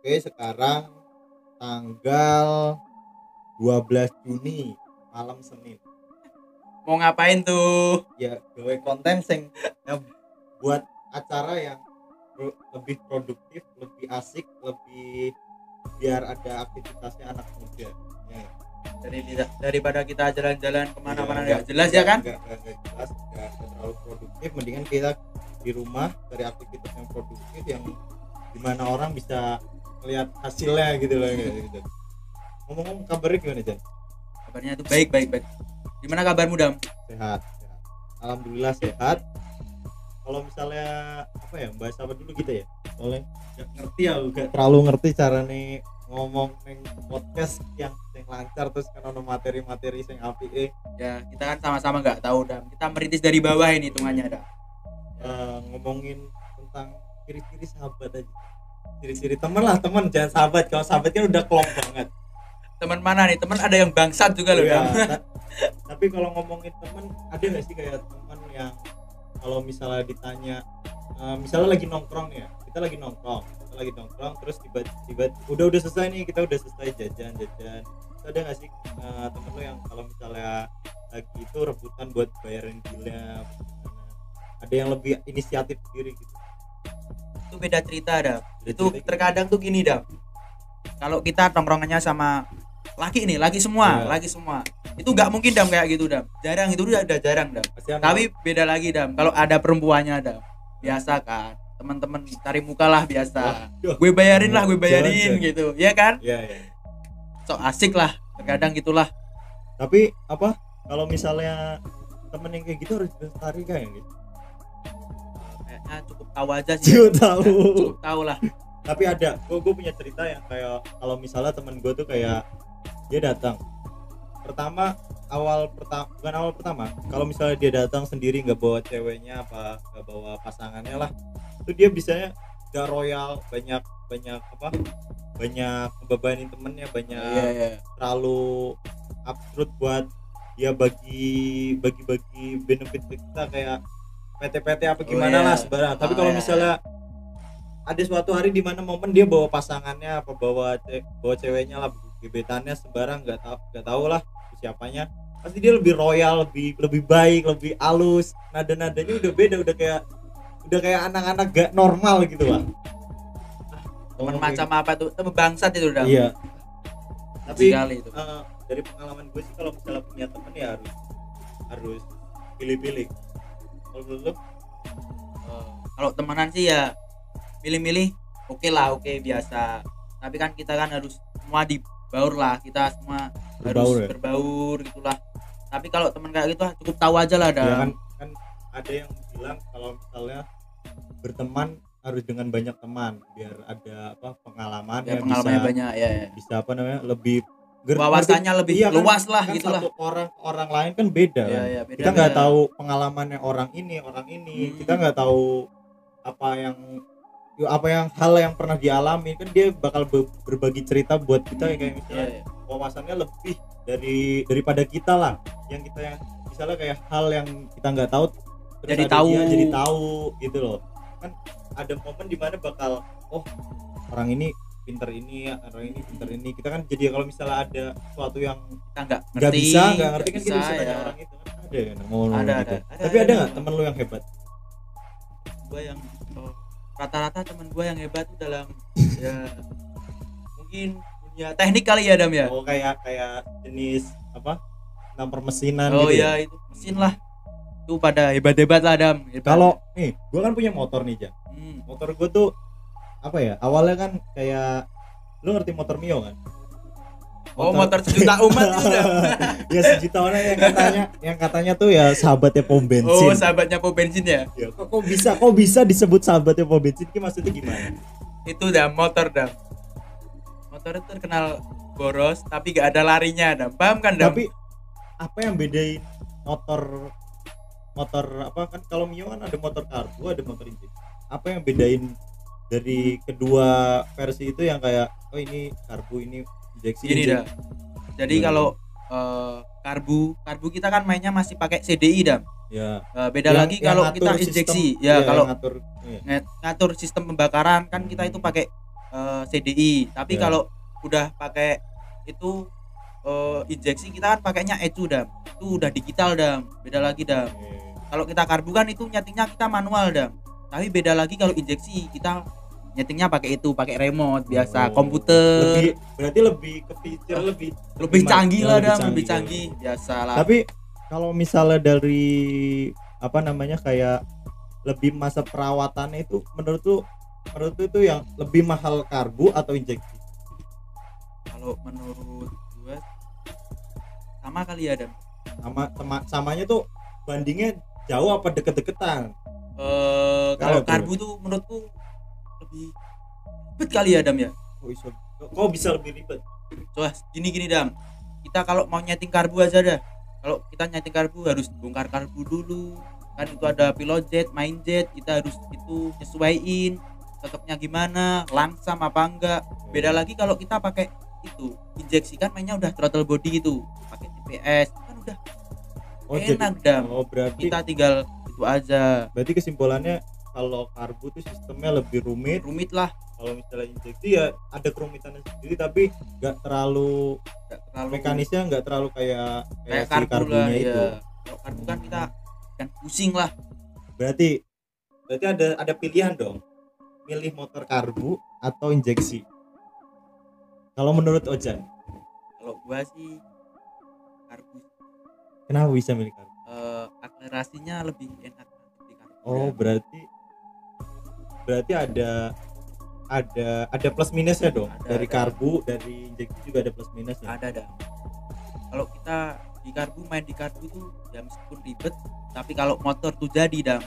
Oke, sekarang tanggal 12 Juni malam Senin. Mau ngapain tuh? Ya, gawe konten sing ya, buat acara yang lebih produktif, lebih asik, lebih biar ada aktivitasnya anak muda. Ya. Daripada kita jalan-jalan kemana-mana Iya, nggak jelas ya kan? Enggak jelas, enggak terlalu produktif. Mendingan kita di rumah dari aktivitas yang produktif yang dimana orang bisa lihat hasilnya gitu loh gitu. Ngomong-ngomong kabarnya gimana, Jan? Kabarnya tuh baik. Gimana kabarmu, Dam? Sehat. Alhamdulillah sehat. Kalau misalnya apa ya, bahas apa dulu kita ya? Soalnya nggak ngerti ya, nggak terlalu ngerti cara nih ngomong neng podcast yang lancar terus kan ono materi-materi yang apik. Ya, kita kan sama-sama nggak tahu, Dam. Kita merintis dari bawah ini hitungannya, Dam. Ngomongin tentang ciri-ciri sahabat aja. Ciri-ciri teman lah, teman jangan sahabat. Kalau sahabat kan udah klop banget. Teman mana nih? Teman ada yang bangsat juga loh, Dam. Tapi kalau ngomongin teman, ada nggak sih kayak teman yang kalau misalnya ditanya, misalnya lagi nongkrong ya, kita lagi nongkrong terus tiba-tiba udah selesai nih, kita udah selesai jajan. Ada nggak sih temen lo yang kalau misalnya lagi itu rebutan buat bayarin bilnya, ada yang lebih inisiatif sendiri gitu? Itu beda cerita, Dam. Itu terkadang tuh gini, Dam. Kalau kita nongkrongannya sama laki semua. Itu nggak mungkin, Dam, kayak gitu, Dam. Jarang, itu udah jarang, Dam. Tapi beda lagi, Dam. Kalau ada perempuannya, Dam. Biasa kan. Teman-teman cari muka lah biasa. Gue bayarin gitu. Ya kan? Iya. So asik lah. Terkadang gitulah. Tapi apa? Kalau misalnya temen yang kayak gitu harus dilestarikan gitu. Kayaknya cukup tahu aja sih. Cukup tahu lah. Tapi ada, gue punya cerita yang kayak kalau misalnya temen gue tuh kayak dia datang awal pertama kalau misalnya dia datang sendiri nggak bawa ceweknya apa nggak bawa pasangannya lah, itu dia bisanya nggak royal, banyak ngebebanin temennya, banyak terlalu absurd buat dia bagi benefit ke kita kayak PT apa gimana lah sebarang. Tapi kalau misalnya ada suatu hari di mana momen dia bawa pasangannya apa bawa ceweknya lah, gebetannya sebarang, nggak tahu lah siapanya, pasti dia lebih royal, lebih baik, lebih halus, nadanya udah beda, udah kayak anak-anak gak normal gitu lah. Teman macam apa tuh? Teman bangsat itu udah. Iya. Tapi itu. Dari pengalaman gue sih kalau misalnya punya temen ya harus pilih-pilih. Kalau lu? Kalau temenan sih ya milih-milih oke biasa, tapi kan kita kan harus semua dibaur lah, kita semua berbaur gitulah. Tapi kalau teman kayak gitu cukup tahu aja lah dah. Ya kan ada yang bilang kalau misalnya berteman harus dengan banyak teman biar ada pengalamannya bisa banyak ya. Bisa lebih wawasannya lebih luas lah kan gitulah. Satu orang lain kan beda kan. Beda, kita nggak tahu pengalamannya orang ini. Kita nggak tahu hal yang pernah dialami, kan dia bakal berbagi cerita buat kita kayak misalnya wawasannya lebih daripada kita lah, yang misalnya kayak hal yang kita nggak tahu terus jadi tahu gitu loh. Kan ada momen dimana bakal orang ini pinter ini, kita kan jadi kalau misalnya ada sesuatu yang kita nggak ngerti kan kita bisa tanya orang itu kan ada. Tapi ada nggak temen lu yang hebat? Gue yang rata-rata teman gue yang hebat tuh dalam ya mungkin punya teknik kali ya, Dam ya. Kayak jenis tentang permesinan gitu. Ya itu mesin lah, itu pada hebat lah, Dam. Kalau nih gue kan punya motor nih, Jan. Motor gue tuh awalnya kan kayak, lu ngerti motor Mio kan? Motor sejuta umat itu udah. Ya sejuta orang yang katanya tuh ya sahabatnya pom bensin. Sahabatnya pom bensin ya. Kok bisa disebut sahabatnya pom bensin? Ini maksudnya gimana? Itu motor itu terkenal boros tapi gak ada larinya, Dam. Paham kan, Dam? Tapi apa yang bedain motor kan kalau Mio kan ada motor karbu, ada motor injeksi. Apa yang bedain dari kedua versi itu yang kayak ini karbu, ini injeksi? Dah. Jadi kalau karbu kita kan mainnya masih pakai CDI, Dam. Ya. Beda lagi kalau kita injeksi. Kalau ngatur sistem pembakaran kan kita itu pakai CDI. Tapi Ya. kalau udah pakai itu injeksi kita kan pakainya ECU dam. Itu udah digital dam, beda lagi dam. Kalau kita karbu kan itu nyetingnya kita manual dam. Tapi beda lagi kalau injeksi kita nyetingnya pakai itu, pakai remote biasa, komputer. Berarti lebih ke feature, lebih canggih lah dam, lebih ya. canggih biasa lah. Tapi kalau misalnya dari apa namanya kayak lebih masa perawatannya itu menurut tuh itu yang lebih mahal karbu atau injeksi? Kalau menurut gue sama kali ya dam. Samanya tuh bandingnya jauh apa deket-deketan? Kalau karbu tuh menurutku lebih ribet kali ya dam ya. Kok bisa lebih ribet? Coba gini dam, kita kalau mau nyeting karbu aja dah, kalau kita nyeting karbu harus bongkar karbu dulu kan, itu ada pilot jet, main jet, kita harus itu nyesuaiin cocoknya gimana, langsam apa enggak. Beda lagi kalau kita pakai itu injeksi kan mainnya udah throttle body gitu, pakai TPS kan udah enak dam. Berarti kita tinggal itu aja. Berarti kesimpulannya kalau karbu tuh sistemnya lebih rumit lah. Kalau misalnya injeksi ya ada kerumitannya sendiri, tapi nggak terlalu mekanisnya nggak terlalu kayak si karbunya lah, itu. Kalau karbu kan kita kan pusing lah. Berarti ada pilihan dong, milih motor karbu atau injeksi. Kalau menurut Ojan? Kalau gua sih karbu. Kenapa bisa milih karbu? Akselerasinya lebih enak di karbu. Oh, berarti ada plus minusnya dong. Dari karbu, dari injeksi juga ada plus minusnya. Ada. Kalau kita di karbu, main di karbu tuh ya meskipun ribet, tapi kalau motor tuh jadi dam,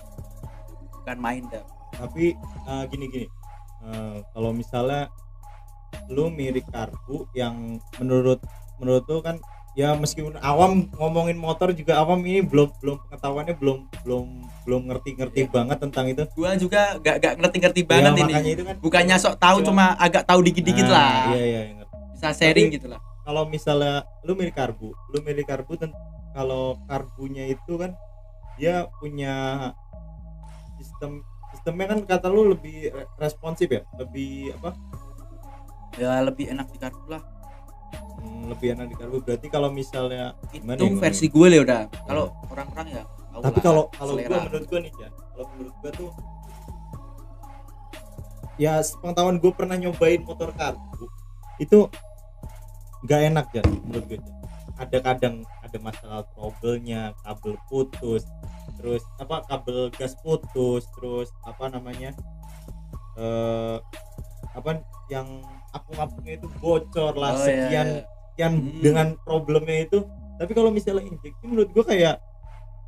bukan main dam. Tapi gini, kalau misalnya lu mirip karbu yang menurut tuh kan ya, meskipun awam ngomongin motor juga awam, ini belum pengetahuannya belum ngerti banget tentang itu. Gua juga gak ngerti banget ini. Itu kan bukannya sok tahu, cuma agak tahu dikit-dikit lah. Iya, ngerti. Bisa sharing gitu lah. Kalau misalnya lu milih karbu kalau karbunya itu kan dia punya sistemnya kan kata lu lebih responsif ya, lebih apa? Ya lebih enak di karbu lah. Lebih enak di karbu. Berarti kalau misalnya itu versi gue ya udah. Kalau orang-orang ya tahu. Tapi kalau menurut gue nih ya, kalau menurut gue tuh ya sepengetahuan gue pernah nyobain motor karbu itu nggak enak ya menurut gue. Kadang ada masalah trouble-nya, kabel putus, terus kabel gas putus, terus yang apung-apungnya itu bocor lah, sekian dengan problemnya itu. Tapi kalau misalnya injeksi menurut gue kayak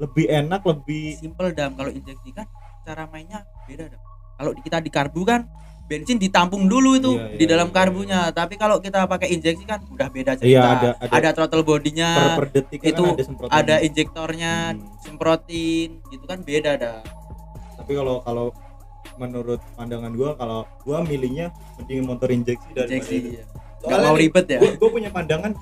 lebih enak, lebih simple dam. Kalau injeksi kan cara mainnya beda dam. Kalau kita di karbu kan bensin ditampung dulu itu di dalam karbunya. Tapi kalau kita pakai injeksi kan udah beda cerita. Ada throttle bodinya, per detik itu kan ada injektornya, semprotin, gitu kan beda dah. Tapi kalau menurut pandangan kalau gua milihnya mending motor injeksi daripada itu. Nggak mau ribet ya. Gua punya pandangan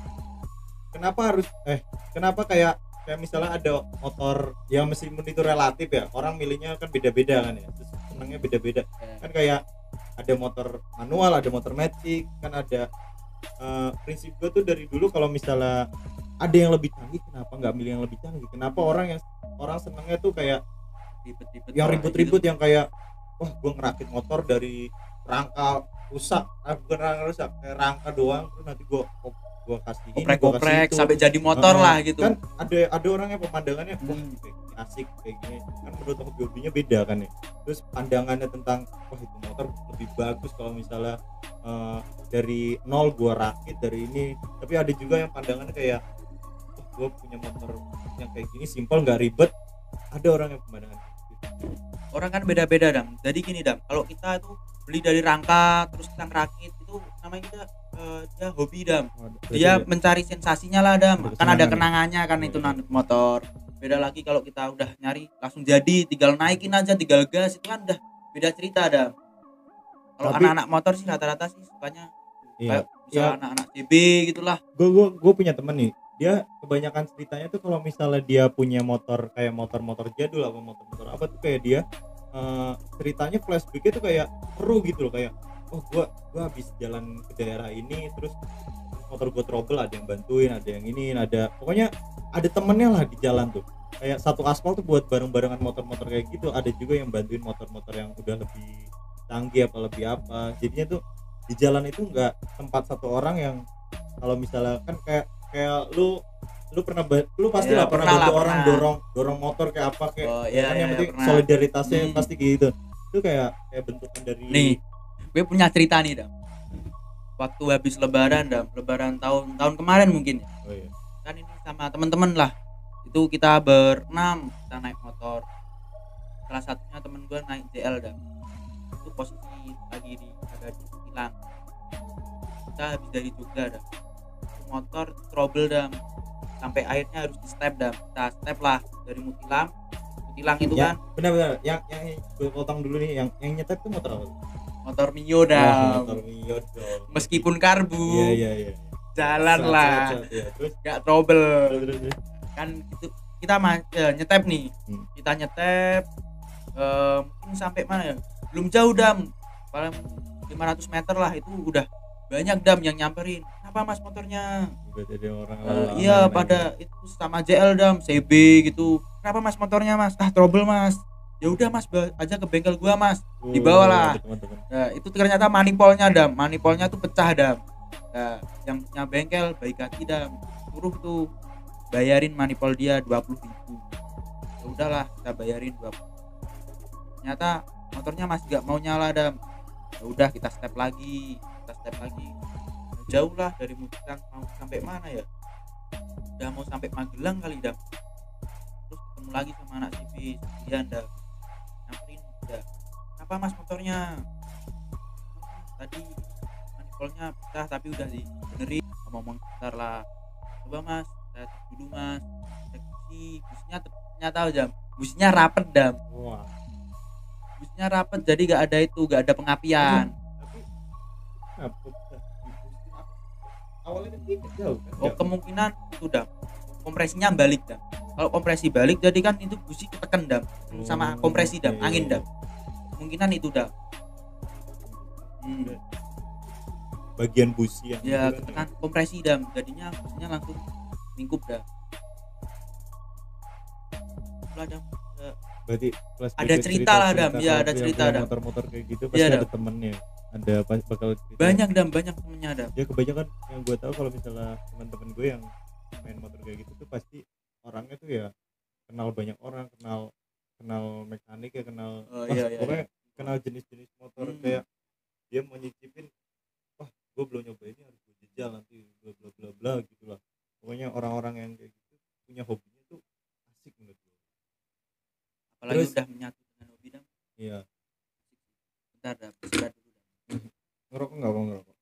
kenapa kayak misalnya ada motor ya, meskipun itu relatif ya, orang milihnya kan beda-beda kan ya, terus senangnya beda-beda kan. Kayak ada motor manual, ada motor matic kan, ada prinsip gue tuh dari dulu kalau misalnya ada yang lebih canggih, kenapa nggak milih yang lebih canggih? Kenapa orang senangnya tuh kayak ribet-ribet yang kayak wah gue ngerakit motor dari rangka rusak, bukan rangka rusak, kayak rangka doang, terus nanti gue kasih oprek sampai jadi motor lah gitu kan. Ada orang yang pemandangannya asik kayak gini kan, menurut hobinya beda kan ya. Terus pandangannya tentang wah itu motor lebih bagus kalau misalnya dari nol gua rakit dari ini. Tapi ada juga yang pandangannya kayak gua punya motor yang kayak gini simple, nggak ribet. Ada orang yang pemandangan gitu. Orang kan beda-beda dam. Jadi gini dam, kalau kita tuh beli dari rangka terus kita ngerakit, itu namanya kita dia hobi dam. Dia mencari sensasinya lah dam. Kan ada kenangannya kan itu motor. Beda lagi kalau kita udah nyari langsung jadi, tinggal naikin aja, tinggal gas, itu kan udah beda cerita dam. Kalau anak-anak motor sih rata-rata sih sukanya kayak anak-anak CB gitulah. Gue punya temen nih, dia kebanyakan ceritanya tuh kalau misalnya dia punya motor kayak motor-motor jadul apa motor-motor apa tuh kayak dia ceritanya flashbacknya tuh kayak seru gitu loh, kayak oh gua habis jalan ke daerah ini terus motor gua trouble, ada yang bantuin, ada yang ini, ada pokoknya ada temennya lah di jalan tuh. Kayak satu aspal tuh buat bareng-barengan motor-motor kayak gitu. Ada juga yang bantuin motor-motor yang udah lebih canggih apa lebih apa. Jadinya tuh di jalan itu nggak tempat satu orang yang kalau misalnya kan kayak lu pernah lu pasti Ya, lah pernah pernah bantu lah, orang pernah. dorong motor kayak apa kayak Oh, ya kan iya, yang iya, penting pernah. solidaritasnya pasti gitu. Itu kayak bentukan dari Nih, gue punya cerita nih, Dam. Waktu habis lebaran, Dam, lebaran tahun kemarin mungkin ya. oh iya Kan ini sama teman-teman lah. Itu kita berenam, kita naik motor. Salah satunya temen gue naik JL, Dam. Itu posisi lagi ada di Silang. Kita habis dari Jogja, Dam. Itu motor trouble, Dam. Sampai akhirnya harus di step, Dam. Kita step lah dari Mutilang itu ya, kan benar-benar yang gue potong dulu nih, yang nyetek tuh motor apa? motor Mio, Wah, Dam. motor Mio dong. Meskipun karbu, Iya. jalan lah, Ya. Terus gak trouble. terus. Kan itu kita nyetep nih. Kita nyetep mungkin sampai mana ya? Belum jauh, Dam. Paling 500 meter lah, itu udah banyak, Dam, yang nyamperin. Kenapa Mas motornya? Udah jadi orang Iya, pada itu sama JL, Dam, CB gitu. Kenapa Mas motornya, Mas? Trouble, Mas. Ya udah, Mas, aja ke bengkel gua, Mas. Dibawa lah. Teman-teman. Nah, itu ternyata manipolnya, Dam. Manipolnya tuh pecah, Dam. Nah, yang punya bengkel baik hati, Dam. Suruh tuh bayarin manipol dia 20.000. Ya udahlah, kita bayarin 20. Ternyata motornya masih gak mau nyala, Dam. Ya udah, kita step lagi. Jauh lah dari Mutilang, mau sampai mana ya? Udah mau sampai Magelang kali, Dam. Terus ketemu lagi sama anak CV sendirian, Dam. Nyamperin, udah. Kenapa Mas motornya? Tadi manifolnya pecah tapi udah dibenerin. Ngomong bentar lah. Coba Mas, saya cek dulu, Mas. Cek businya ternyata, Dam, businya rapet, Dam. Wah. Businya rapet, jadi gak ada pengapian. Tapi awalnya itu jauh kan? Oh, kemungkinan itu, Dam, kompresinya balik, Dam. Kalau kompresi balik jadi kan itu busi ketekan, Dam, sama kompresi, Dam, angin, Dam. Kemungkinan itu, Dam. Bagian busi yang Ya, itu ketekan kompresi, Dam, jadinya businya langsung lingkup, Dam. Lah, Dam. Berarti Ada cerita lah, Dam. Ya, ada cerita, Dam. Motor-motor kayak gitu Iya, pasti ada Dam. temennya. Ada bakal cerita. Banyak, Dam, banyak temennya, Dam. Ya kebanyakan yang gue tahu kalau misalnya teman-teman gue yang main motor kayak gitu tuh pasti orangnya tuh ya kenal banyak orang, kenal mekanik ya, kenal pokoknya kenal jenis-jenis motor. Kayak dia mau nyicipin, wah gue belum nyoba ini, harus gue jajal nanti bla bla bla bla gitu lah. Pokoknya orang-orang yang kayak gitu punya hobinya tuh asik menurut gue. Apalagi Terus, udah menyatu dengan hobi, Dam. iya. Bentar, Dam. Bentar dulu, Dam. Ngerokok nggak mau ngerokok?